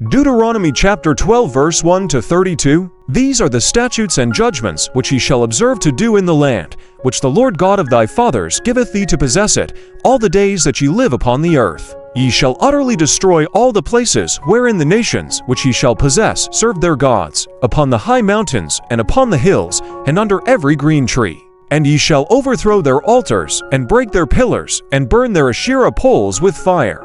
Deuteronomy chapter 12 verse 1 to 32. These are the statutes and judgments which ye shall observe to do in the land, which the Lord God of thy fathers giveth thee to possess it, all the days that ye live upon the earth. Ye shall utterly destroy all the places wherein the nations which ye shall possess serve their gods, upon the high mountains, and upon the hills, and under every green tree. And ye shall overthrow their altars, and break their pillars, and burn their Asherah poles with fire.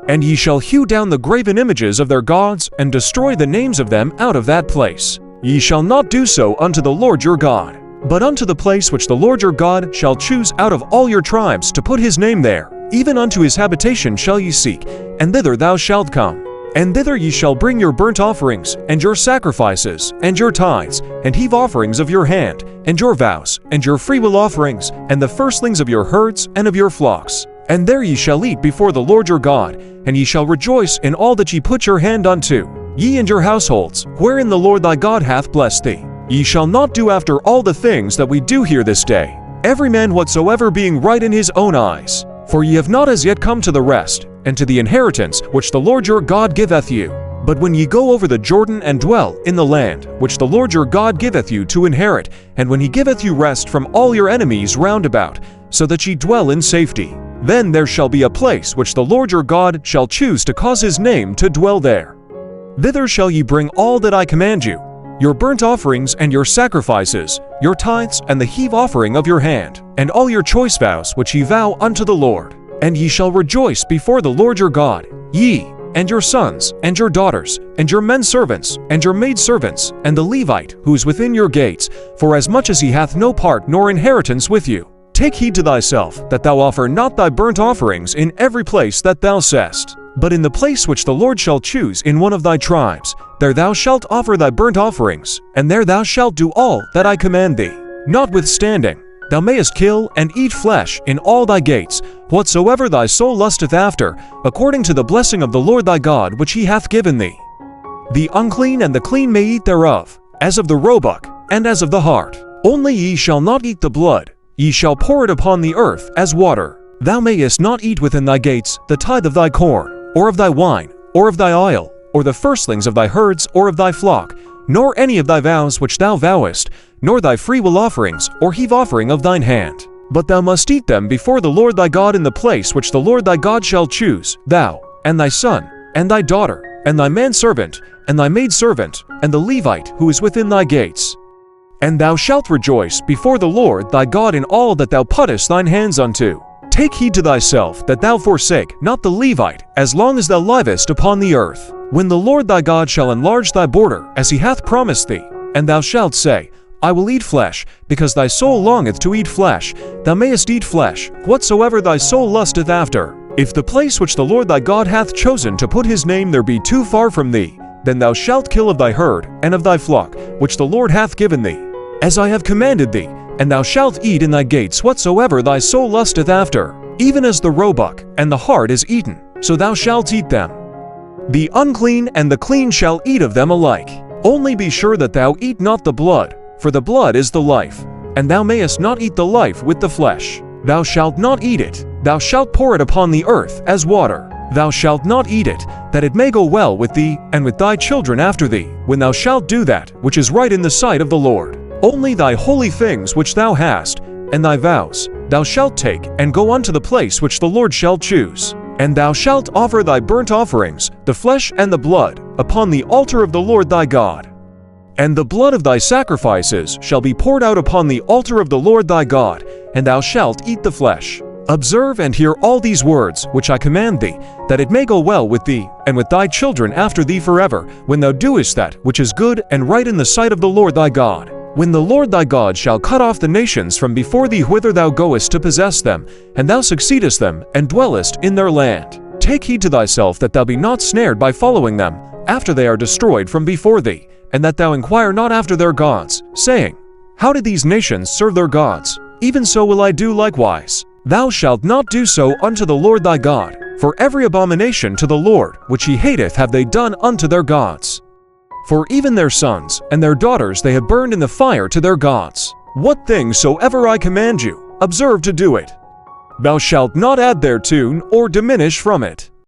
And ye shall hew down the graven images of their gods, and destroy the names of them out of that place. Ye shall not do so unto the Lord your God, but unto the place which the Lord your God shall choose out of all your tribes to put his name there, even unto his habitation shall ye seek, and thither thou shalt come. And thither ye shall bring your burnt offerings, and your sacrifices, and your tithes, and heave offerings of your hand, and your vows, and your freewill offerings, and the firstlings of your herds and of your flocks. And there ye shall eat before the Lord your God, and ye shall rejoice in all that ye put your hand unto, ye and your households, wherein the Lord thy God hath blessed thee. Ye shall not do after all the things that we do here this day, every man whatsoever being right in his own eyes. For ye have not as yet come to the rest, and to the inheritance which the Lord your God giveth you. But when ye go over the Jordan and dwell in the land which the Lord your God giveth you to inherit, and when he giveth you rest from all your enemies round about, so that ye dwell in safety, then there shall be a place which the Lord your God shall choose to cause his name to dwell there. Thither shall ye bring all that I command you, your burnt offerings and your sacrifices, your tithes and the heave offering of your hand, and all your choice vows which ye vow unto the Lord. And ye shall rejoice before the Lord your God, ye, and your sons, and your daughters, and your men servants, and your maid servants, and the Levite who is within your gates, for as much as he hath no part nor inheritance with you. Take heed to thyself, that thou offer not thy burnt offerings in every place that thou sayest, but in the place which the Lord shall choose in one of thy tribes, there thou shalt offer thy burnt offerings, and there thou shalt do all that I command thee. Notwithstanding, thou mayest kill and eat flesh in all thy gates, whatsoever thy soul lusteth after, according to the blessing of the Lord thy God which he hath given thee. The unclean and the clean may eat thereof, as of the roebuck, and as of the hart. Only ye shall not eat the blood, ye shall pour it upon the earth as water. Thou mayest not eat within thy gates the tithe of thy corn, or of thy wine, or of thy oil, or the firstlings of thy herds or of thy flock, nor any of thy vows which thou vowest, nor thy freewill offerings, or heave offering of thine hand. But thou must eat them before the Lord thy God in the place which the Lord thy God shall choose, thou, and thy son, and thy daughter, and thy manservant, and thy maidservant, and the Levite who is within thy gates. And thou shalt rejoice before the Lord thy God in all that thou puttest thine hands unto. Take heed to thyself that thou forsake not the Levite as long as thou livest upon the earth. When the Lord thy God shall enlarge thy border as he hath promised thee, and thou shalt say, I will eat flesh, because thy soul longeth to eat flesh, thou mayest eat flesh, whatsoever thy soul lusteth after. If the place which the Lord thy God hath chosen to put his name there be too far from thee, then thou shalt kill of thy herd and of thy flock, which the Lord hath given thee, as I have commanded thee, and thou shalt eat in thy gates whatsoever thy soul lusteth after, even as the roebuck and the hart is eaten, so thou shalt eat them. The unclean and the clean shall eat of them alike. Only be sure that thou eat not the blood, for the blood is the life, and thou mayest not eat the life with the flesh. Thou shalt not eat it, thou shalt pour it upon the earth as water. Thou shalt not eat it, that it may go well with thee and with thy children after thee, when thou shalt do that which is right in the sight of the Lord. Only thy holy things which thou hast, and thy vows, thou shalt take, and go unto the place which the Lord shall choose. And thou shalt offer thy burnt offerings, the flesh and the blood, upon the altar of the Lord thy God. And the blood of thy sacrifices shall be poured out upon the altar of the Lord thy God, and thou shalt eat the flesh. Observe and hear all these words which I command thee, that it may go well with thee, and with thy children after thee forever, when thou doest that which is good and right in the sight of the Lord thy God. When the Lord thy God shall cut off the nations from before thee whither thou goest to possess them, and thou succeedest them, and dwellest in their land. Take heed to thyself that thou be not snared by following them, after they are destroyed from before thee, and that thou inquire not after their gods, saying, How did these nations serve their gods? Even so will I do likewise. Thou shalt not do so unto the Lord thy God, for every abomination to the Lord which he hateth have they done unto their gods. For even their sons and their daughters they have burned in the fire to their gods. What thing soever I command you, observe to do it. Thou shalt not add thereto or diminish from it.